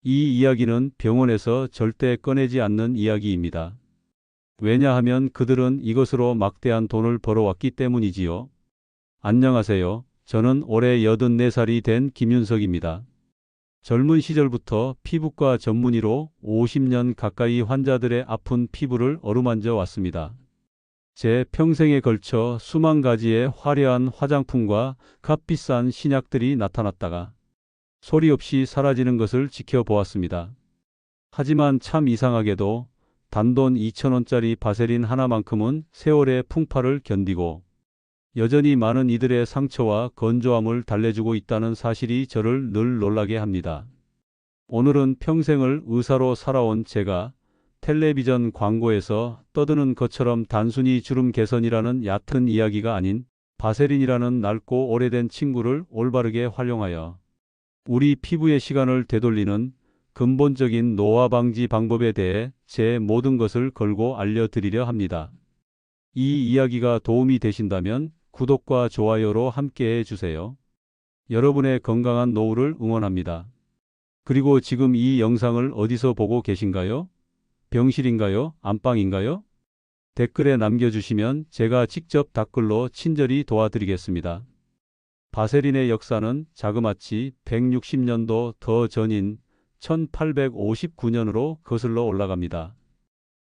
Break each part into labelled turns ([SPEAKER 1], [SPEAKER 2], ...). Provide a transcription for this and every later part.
[SPEAKER 1] 이 이야기는 병원에서 절대 꺼내지 않는 이야기입니다. 왜냐하면 그들은 이것으로 막대한 돈을 벌어왔기 때문이지요. 안녕하세요. 저는 올해 84살이 된 김윤석입니다. 젊은 시절부터 피부과 전문의로 50년 가까이 환자들의 아픈 피부를 어루만져 왔습니다. 제 평생에 걸쳐 수만 가지의 화려한 화장품과 값비싼 신약들이 나타났다가 소리 없이 사라지는 것을 지켜보았습니다. 하지만 참 이상하게도 단돈 2,000원짜리 바세린 하나만큼은 세월의 풍파를 견디고 여전히 많은 이들의 상처와 건조함을 달래주고 있다는 사실이 저를 늘 놀라게 합니다. 오늘은 평생을 의사로 살아온 제가 텔레비전 광고에서 떠드는 것처럼 단순히 주름 개선이라는 얕은 이야기가 아닌 바세린이라는 낡고 오래된 친구를 올바르게 활용하여 우리 피부의 시간을 되돌리는 근본적인 노화 방지 방법에 대해 제 모든 것을 걸고 알려드리려 합니다. 이 이야기가 도움이 되신다면 구독과 좋아요로 함께해 주세요. 여러분의 건강한 노후를 응원합니다. 그리고 지금 이 영상을 어디서 보고 계신가요? 병실인가요? 안방인가요? 댓글에 남겨주시면 제가 직접 댓글로 친절히 도와드리겠습니다. 바세린의 역사는 자그마치 160년도 더 전인 1859년으로 거슬러 올라갑니다.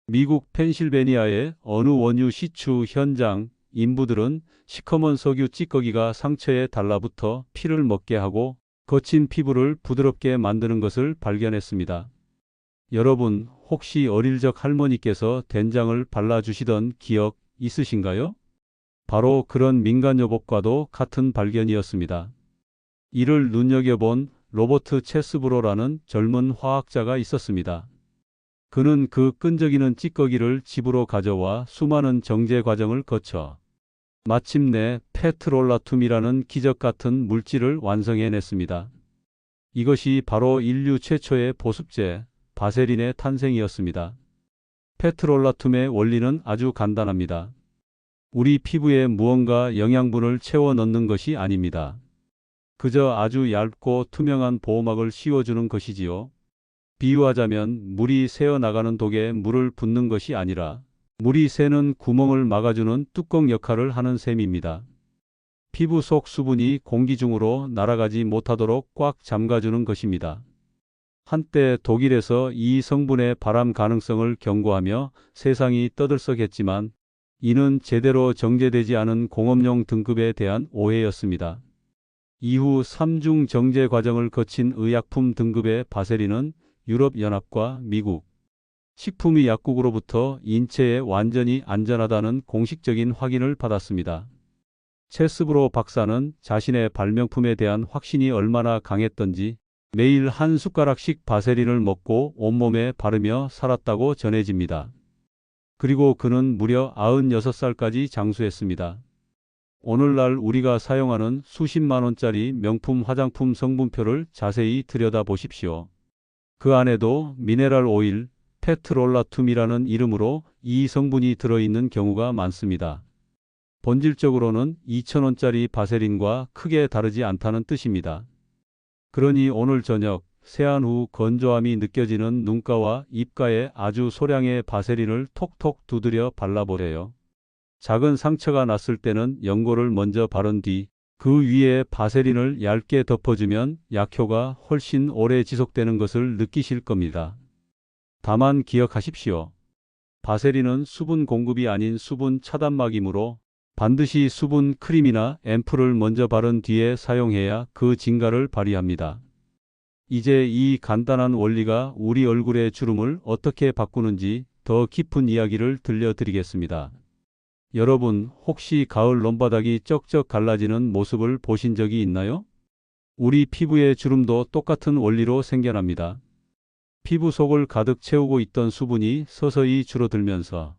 [SPEAKER 1] 미국 펜실베니아의 어느 원유 시추 현장 인부들은 시커먼 석유 찌꺼기가 상처에 달라붙어 피를 먹게 하고 거친 피부를 부드럽게 만드는 것을 발견했습니다. 여러분, 혹시 어릴 적 할머니께서 된장을 발라주시던 기억 있으신가요? 바로 그런 민간요법과도 같은 발견이었습니다. 이를 눈여겨본 로버트 체스브로라는 젊은 화학자가 있었습니다. 그는 그 끈적이는 찌꺼기를 집으로 가져와 수많은 정제 과정을 거쳐 마침내 페트롤라툼이라는 기적 같은 물질을 완성해냈습니다. 이것이 바로 인류 최초의 보습제 바세린의 탄생이었습니다. 페트롤라툼의 원리는 아주 간단합니다. 우리 피부에 무언가 영양분을 채워 넣는 것이 아닙니다. 그저 아주 얇고 투명한 보호막을 씌워주는 것이지요. 비유하자면 물이 새어나가는 독에 물을 붓는 것이 아니라 물이 새는 구멍을 막아주는 뚜껑 역할을 하는 셈입니다. 피부 속 수분이 공기 중으로 날아가지 못하도록 꽉 잠가주는 것입니다. 한때 독일에서 이 성분의 발암 가능성을 경고하며 세상이 떠들썩했지만 이는 제대로 정제되지 않은 공업용 등급에 대한 오해였습니다. 이후 3중 정제 과정을 거친 의약품 등급의 바세린은 유럽연합과 미국 식품의 약국으로부터 인체에 완전히 안전하다는 공식적인 확인을 받았습니다. 체스브로 박사는 자신의 발명품에 대한 확신이 얼마나 강했던지 매일 한 숟가락씩 바세린을 먹고 온몸에 바르며 살았다고 전해집니다. 그리고 그는 무려 96살까지 장수했습니다. 오늘날 우리가 사용하는 수십만 원짜리 명품 화장품 성분표를 자세히 들여다보십시오. 그 안에도 미네랄 오일, 페트롤라툼이라는 이름으로 이 성분이 들어있는 경우가 많습니다. 본질적으로는 2,000원짜리 바세린과 크게 다르지 않다는 뜻입니다. 그러니 오늘 저녁 세안 후 건조함이 느껴지는 눈가와 입가에 아주 소량의 바세린을 톡톡 두드려 발라보래요. 작은 상처가 났을 때는 연고를 먼저 바른 뒤 그 위에 바세린을 얇게 덮어주면 약효가 훨씬 오래 지속되는 것을 느끼실 겁니다. 다만 기억하십시오. 바세린은 수분 공급이 아닌 수분 차단막이므로 반드시 수분 크림이나 앰플을 먼저 바른 뒤에 사용해야 그 진가를 발휘합니다. 이제 이 간단한 원리가 우리 얼굴의 주름을 어떻게 바꾸는지 더 깊은 이야기를 들려드리겠습니다. 여러분, 혹시 가을 논바닥이 쩍쩍 갈라지는 모습을 보신 적이 있나요? 우리 피부의 주름도 똑같은 원리로 생겨납니다. 피부 속을 가득 채우고 있던 수분이 서서히 줄어들면서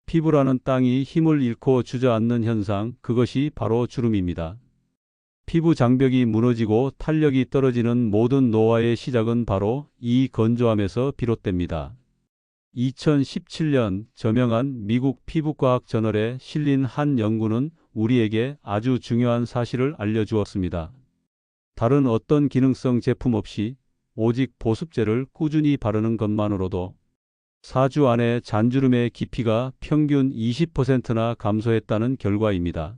[SPEAKER 1] 피부라는 땅이 힘을 잃고 주저앉는 현상, 그것이 바로 주름입니다. 피부 장벽이 무너지고 탄력이 떨어지는 모든 노화의 시작은 바로 이 건조함에서 비롯됩니다. 2017년 저명한 미국 피부과학 저널에 실린 한 연구는 우리에게 아주 중요한 사실을 알려주었습니다. 다른 어떤 기능성 제품 없이 오직 보습제를 꾸준히 바르는 것만으로도 4주 안에 잔주름의 깊이가 평균 20%나 감소했다는 결과입니다.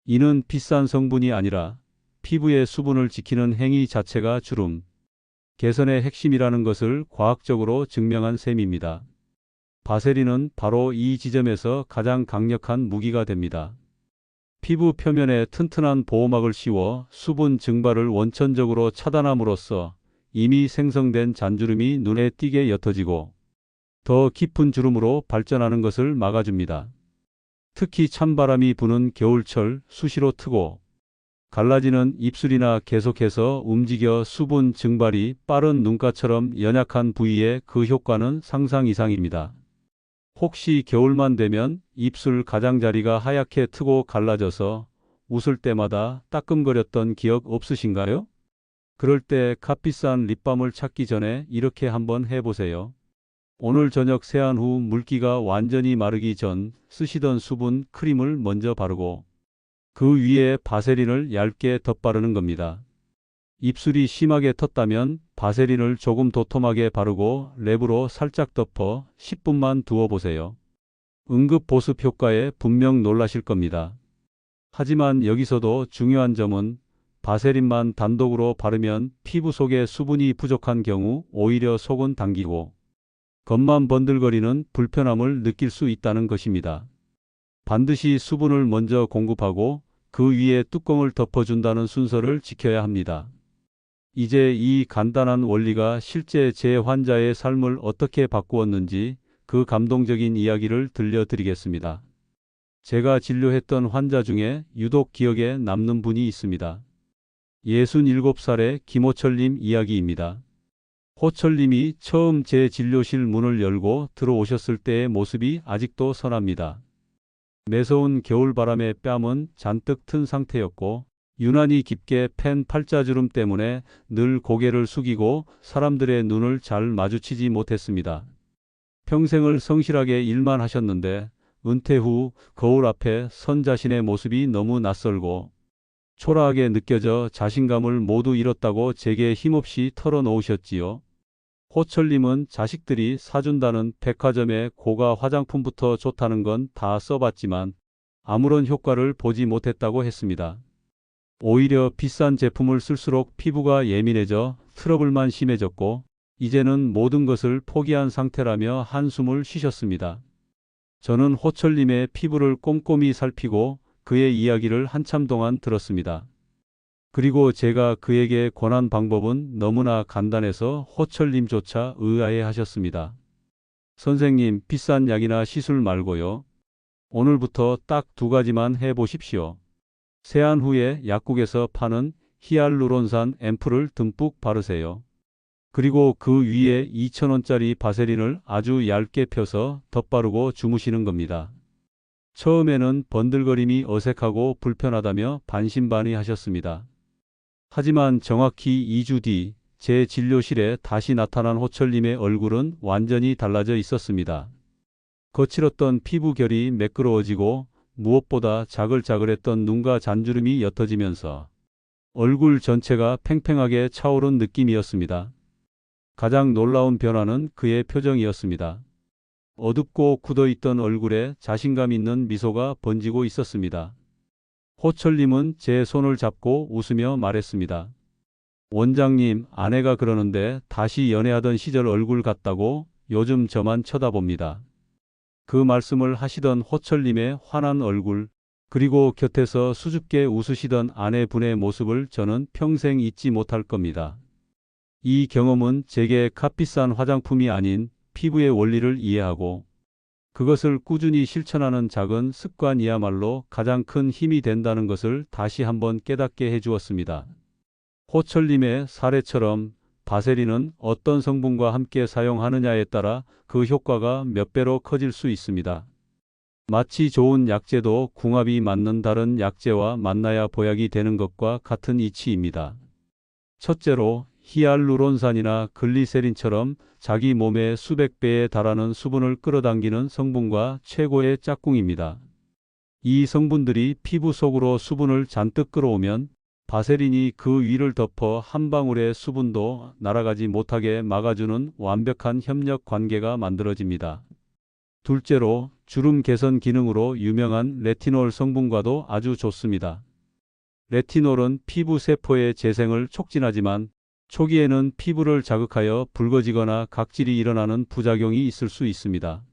[SPEAKER 1] 이는 비싼 성분이 아니라 피부의 수분을 지키는 행위 자체가 주름 개선의 핵심이라는 것을 과학적으로 증명한 셈입니다. 바세린은 바로 이 지점에서 가장 강력한 무기가 됩니다. 피부 표면에 튼튼한 보호막을 씌워 수분 증발을 원천적으로 차단함으로써 이미 생성된 잔주름이 눈에 띄게 옅어지고 더 깊은 주름으로 발전하는 것을 막아줍니다. 특히 찬바람이 부는 겨울철 수시로 트고 갈라지는 입술이나 계속해서 움직여 수분 증발이 빠른 눈가처럼 연약한 부위에 그 효과는 상상 이상입니다. 혹시 겨울만 되면 입술 가장자리가 하얗게 트고 갈라져서 웃을 때마다 따끔거렸던 기억 없으신가요? 그럴 때 값비싼 립밤을 찾기 전에 이렇게 한번 해보세요. 오늘 저녁 세안 후 물기가 완전히 마르기 전 쓰시던 수분 크림을 먼저 바르고 그 위에 바세린을 얇게 덧바르는 겁니다. 입술이 심하게 텄다면 바세린을 조금 도톰하게 바르고 랩으로 살짝 덮어 10분만 두어보세요. 응급 보습 효과에 분명 놀라실 겁니다. 하지만 여기서도 중요한 점은 바세린만 단독으로 바르면 피부 속에 수분이 부족한 경우 오히려 속은 당기고 겉만 번들거리는 불편함을 느낄 수 있다는 것입니다. 반드시 수분을 먼저 공급하고 그 위에 뚜껑을 덮어준다는 순서를 지켜야 합니다. 이제 이 간단한 원리가 실제 제 환자의 삶을 어떻게 바꾸었는지 그 감동적인 이야기를 들려드리겠습니다. 제가 진료했던 환자 중에 유독 기억에 남는 분이 있습니다. 67살의 김호철님 이야기입니다. 호철님이 처음 제 진료실 문을 열고 들어오셨을 때의 모습이 아직도 선합니다. 매서운 겨울바람에 뺨은 잔뜩 튼 상태였고 유난히 깊게 팬 팔자주름 때문에 늘 고개를 숙이고 사람들의 눈을 잘 마주치지 못했습니다. 평생을 성실하게 일만 하셨는데 은퇴 후 거울 앞에 선 자신의 모습이 너무 낯설고 초라하게 느껴져 자신감을 모두 잃었다고 제게 힘없이 털어놓으셨지요. 호철님은 자식들이 사준다는 백화점의 고가 화장품부터 좋다는 건 다 써봤지만 아무런 효과를 보지 못했다고 했습니다. 오히려 비싼 제품을 쓸수록 피부가 예민해져 트러블만 심해졌고 이제는 모든 것을 포기한 상태라며 한숨을 쉬셨습니다. 저는 호철님의 피부를 꼼꼼히 살피고 그의 이야기를 한참 동안 들었습니다. 그리고 제가 그에게 권한 방법은 너무나 간단해서 호철님조차 의아해하셨습니다. 선생님, 비싼 약이나 시술 말고요. 오늘부터 딱 2가지만 해보십시오. 세안 후에 약국에서 파는 히알루론산 앰플을 듬뿍 바르세요. 그리고 그 위에 2,000원짜리 바세린을 아주 얇게 펴서 덧바르고 주무시는 겁니다. 처음에는 번들거림이 어색하고 불편하다며 반신반의하셨습니다. 하지만 정확히 2주 뒤 제 진료실에 다시 나타난 호철님의 얼굴은 완전히 달라져 있었습니다. 거칠었던 피부 결이 매끄러워지고 무엇보다 자글자글했던 눈과 잔주름이 옅어지면서 얼굴 전체가 팽팽하게 차오른 느낌이었습니다. 가장 놀라운 변화는 그의 표정이었습니다. 어둡고 굳어있던 얼굴에 자신감 있는 미소가 번지고 있었습니다. 호철님은 제 손을 잡고 웃으며 말했습니다. 원장님, 아내가 그러는데 다시 연애하던 시절 얼굴 같다고 요즘 저만 쳐다봅니다. 그 말씀을 하시던 호철님의 환한 얼굴, 그리고 곁에서 수줍게 웃으시던 아내분의 모습을 저는 평생 잊지 못할 겁니다. 이 경험은 제게 값비싼 화장품이 아닌 피부의 원리를 이해하고 그것을 꾸준히 실천하는 작은 습관이야말로 가장 큰 힘이 된다는 것을 다시 한번 깨닫게 해주었습니다. 호철님의 사례처럼 바세린은 어떤 성분과 함께 사용하느냐에 따라 그 효과가 몇 배로 커질 수 있습니다. 마치 좋은 약재도 궁합이 맞는 다른 약재와 만나야 보약이 되는 것과 같은 이치입니다. 첫째로 히알루론산이나 글리세린처럼 자기 몸의 수백 배에 달하는 수분을 끌어당기는 성분과 최고의 짝꿍입니다. 이 성분들이 피부 속으로 수분을 잔뜩 끌어오면 바세린이 그 위를 덮어 한 방울의 수분도 날아가지 못하게 막아주는 완벽한 협력 관계가 만들어집니다. 둘째로 주름 개선 기능으로 유명한 레티놀 성분과도 아주 좋습니다. 레티놀은 피부 세포의 재생을 촉진하지만 초기에는 피부를 자극하여 붉어지거나 각질이 일어나는 부작용이 있을 수 있습니다.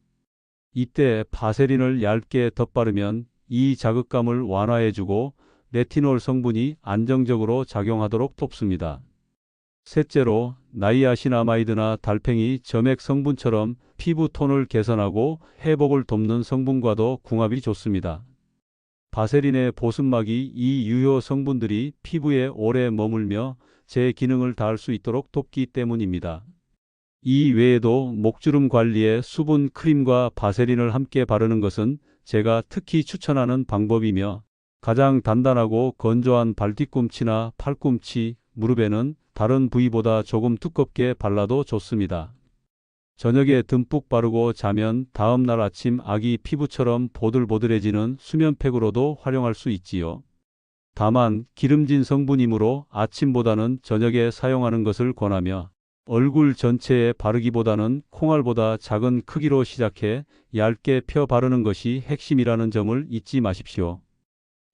[SPEAKER 1] 이때 바세린을 얇게 덧바르면 이 자극감을 완화해주고 레티놀 성분이 안정적으로 작용하도록 돕습니다. 셋째로 나이아신아마이드나 달팽이 점액 성분처럼 피부 톤을 개선하고 회복을 돕는 성분과도 궁합이 좋습니다. 바세린의 보습막이 이 유효 성분들이 피부에 오래 머물며 제 기능을 다할 수 있도록 돕기 때문입니다. 이 외에도 목주름 관리에 수분 크림과 바세린을 함께 바르는 것은 제가 특히 추천하는 방법이며 가장 단단하고 건조한 발뒤꿈치나 팔꿈치, 무릎에는 다른 부위보다 조금 두껍게 발라도 좋습니다. 저녁에 듬뿍 바르고 자면 다음날 아침 아기 피부처럼 보들보들해지는 수면팩으로도 활용할 수 있지요. 다만 기름진 성분이므로 아침보다는 저녁에 사용하는 것을 권하며 얼굴 전체에 바르기보다는 콩알보다 작은 크기로 시작해 얇게 펴 바르는 것이 핵심이라는 점을 잊지 마십시오.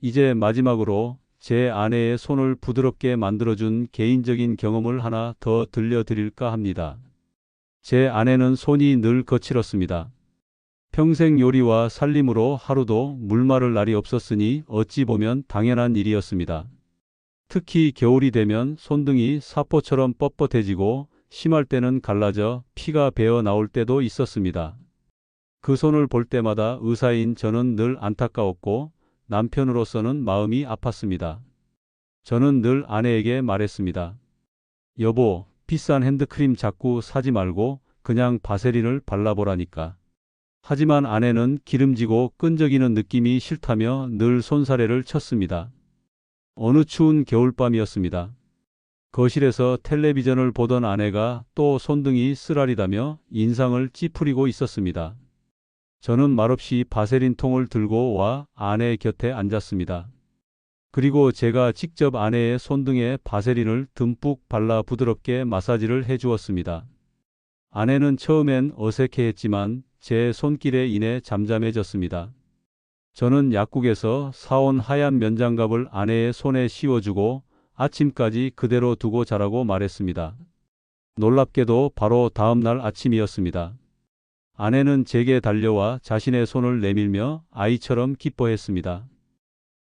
[SPEAKER 1] 이제 마지막으로 제 아내의 손을 부드럽게 만들어준 개인적인 경험을 하나 더 들려드릴까 합니다. 제 아내는 손이 늘 거칠었습니다. 평생 요리와 살림으로 하루도 물 마를 날이 없었으니 어찌 보면 당연한 일이었습니다. 특히 겨울이 되면 손등이 사포처럼 뻣뻣해지고 심할 때는 갈라져 피가 배어 나올 때도 있었습니다. 그 손을 볼 때마다 의사인 저는 늘 안타까웠고 남편으로서는 마음이 아팠습니다. 저는 늘 아내에게 말했습니다. 여보, 비싼 핸드크림 자꾸 사지 말고 그냥 바세린을 발라보라니까. 하지만 아내는 기름지고 끈적이는 느낌이 싫다며 늘 손사래를 쳤습니다. 어느 추운 겨울밤이었습니다. 거실에서 텔레비전을 보던 아내가 또 손등이 쓰라리다며 인상을 찌푸리고 있었습니다. 저는 말없이 바세린 통을 들고 와 아내 곁에 앉았습니다. 그리고 제가 직접 아내의 손등에 바세린을 듬뿍 발라 부드럽게 마사지를 해주었습니다. 아내는 처음엔 어색해했지만 제 손길에 인해 잠잠해졌습니다. 저는 약국에서 사온 하얀 면장갑을 아내의 손에 씌워주고 아침까지 그대로 두고 자라고 말했습니다. 놀랍게도 바로 다음 날 아침이었습니다. 아내는 제게 달려와 자신의 손을 내밀며 아이처럼 기뻐했습니다.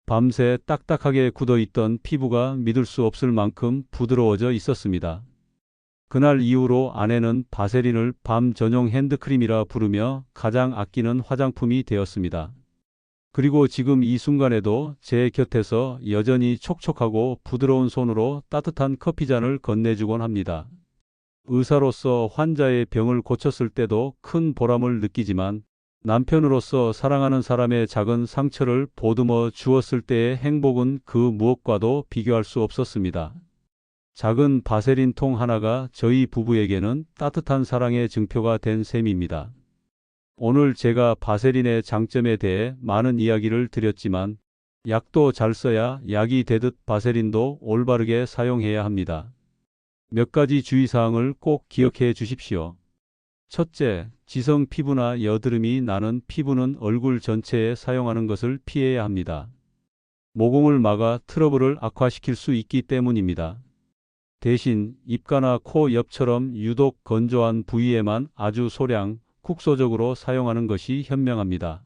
[SPEAKER 1] 밤새 딱딱하게 굳어있던 피부가 믿을 수 없을 만큼 부드러워져 있었습니다. 그날 이후로 아내는 바세린을 밤 전용 핸드크림이라 부르며 가장 아끼는 화장품이 되었습니다. 그리고 지금 이 순간에도 제 곁에서 여전히 촉촉하고 부드러운 손으로 따뜻한 커피잔을 건네주곤 합니다. 의사로서 환자의 병을 고쳤을 때도 큰 보람을 느끼지만 남편으로서 사랑하는 사람의 작은 상처를 보듬어 주었을 때의 행복은 그 무엇과도 비교할 수 없었습니다. 작은 바세린 통 하나가 저희 부부에게는 따뜻한 사랑의 증표가 된 셈입니다. 오늘 제가 바세린의 장점에 대해 많은 이야기를 드렸지만 약도 잘 써야 약이 되듯 바세린도 올바르게 사용해야 합니다. 몇 가지 주의사항을 꼭 기억해 주십시오. 첫째, 지성 피부나 여드름이 나는 피부는 얼굴 전체에 사용하는 것을 피해야 합니다. 모공을 막아 트러블을 악화시킬 수 있기 때문입니다. 대신 입가나 코 옆처럼 유독 건조한 부위에만 아주 소량, 국소적으로 사용하는 것이 현명합니다.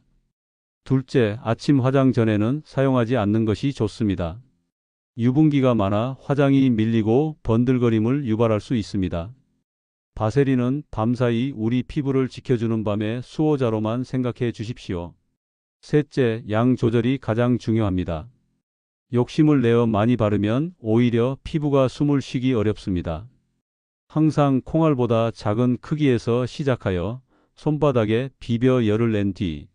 [SPEAKER 1] 둘째, 아침 화장 전에는 사용하지 않는 것이 좋습니다. 유분기가 많아 화장이 밀리고 번들거림을 유발할 수 있습니다. 바세린은 밤사이 우리 피부를 지켜주는 밤의 수호자로만 생각해 주십시오. 셋째, 양 조절이 가장 중요합니다. 욕심을 내어 많이 바르면 오히려 피부가 숨을 쉬기 어렵습니다. 항상 콩알보다 작은 크기에서 시작하여 손바닥에 비벼 열을 낸 뒤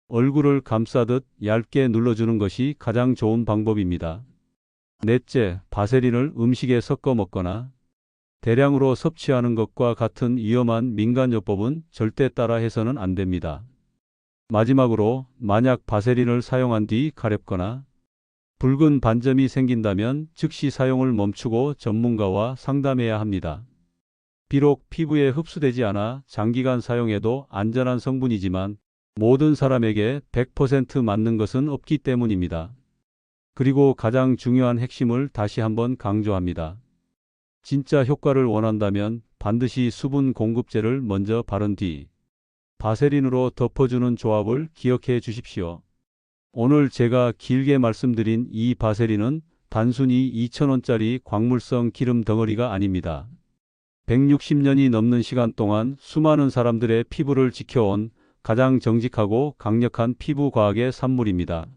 [SPEAKER 1] 얼굴을 감싸듯 얇게 눌러주는 것이 가장 좋은 방법입니다. 넷째, 바세린을 음식에 섞어 먹거나 대량으로 섭취하는 것과 같은 위험한 민간요법은 절대 따라 해서는 안 됩니다. 마지막으로 만약 바세린을 사용한 뒤 가렵거나 붉은 반점이 생긴다면 즉시 사용을 멈추고 전문가와 상담해야 합니다. 비록 피부에 흡수되지 않아 장기간 사용해도 안전한 성분이지만 모든 사람에게 100% 맞는 것은 없기 때문입니다. 그리고 가장 중요한 핵심을 다시 한번 강조합니다. 진짜 효과를 원한다면 반드시 수분 공급제를 먼저 바른 뒤 바세린으로 덮어주는 조합을 기억해 주십시오. 오늘 제가 길게 말씀드린 이 바세린은 단순히 2,000원짜리 광물성 기름 덩어리가 아닙니다. 160년이 넘는 시간 동안 수많은 사람들의 피부를 지켜온 가장 정직하고 강력한 피부 과학의 산물입니다.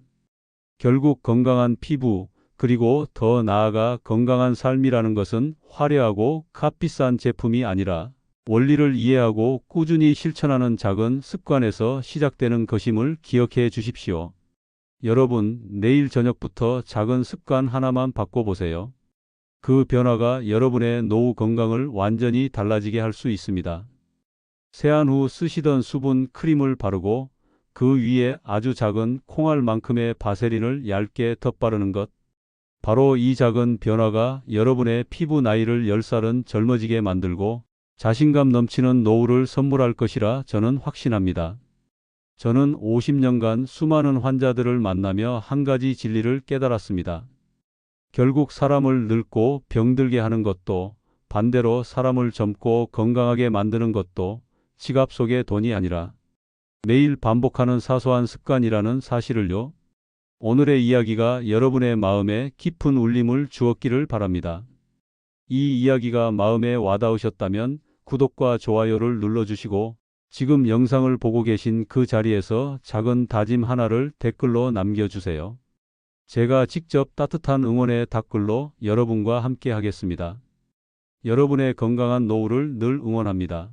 [SPEAKER 1] 결국 건강한 피부, 그리고 더 나아가 건강한 삶이라는 것은 화려하고 값비싼 제품이 아니라 원리를 이해하고 꾸준히 실천하는 작은 습관에서 시작되는 것임을 기억해 주십시오. 여러분, 내일 저녁부터 작은 습관 하나만 바꿔보세요. 그 변화가 여러분의 노후 건강을 완전히 달라지게 할 수 있습니다. 세안 후 쓰시던 수분 크림을 바르고 그 위에 아주 작은 콩알만큼의 바세린을 얇게 덧바르는 것. 바로 이 작은 변화가 여러분의 피부 나이를 10살은 젊어지게 만들고 자신감 넘치는 노후를 선물할 것이라 저는 확신합니다. 저는 50년간 수많은 환자들을 만나며 한 가지 진리를 깨달았습니다. 결국 사람을 늙고 병들게 하는 것도, 반대로 사람을 젊고 건강하게 만드는 것도 지갑 속의 돈이 아니라 매일 반복하는 사소한 습관이라는 사실을요. 오늘의 이야기가 여러분의 마음에 깊은 울림을 주었기를 바랍니다. 이 이야기가 마음에 와닿으셨다면 구독과 좋아요를 눌러주시고 지금 영상을 보고 계신 그 자리에서 작은 다짐 하나를 댓글로 남겨주세요. 제가 직접 따뜻한 응원의 답글로 여러분과 함께 하겠습니다. 여러분의 건강한 노후를 늘 응원합니다.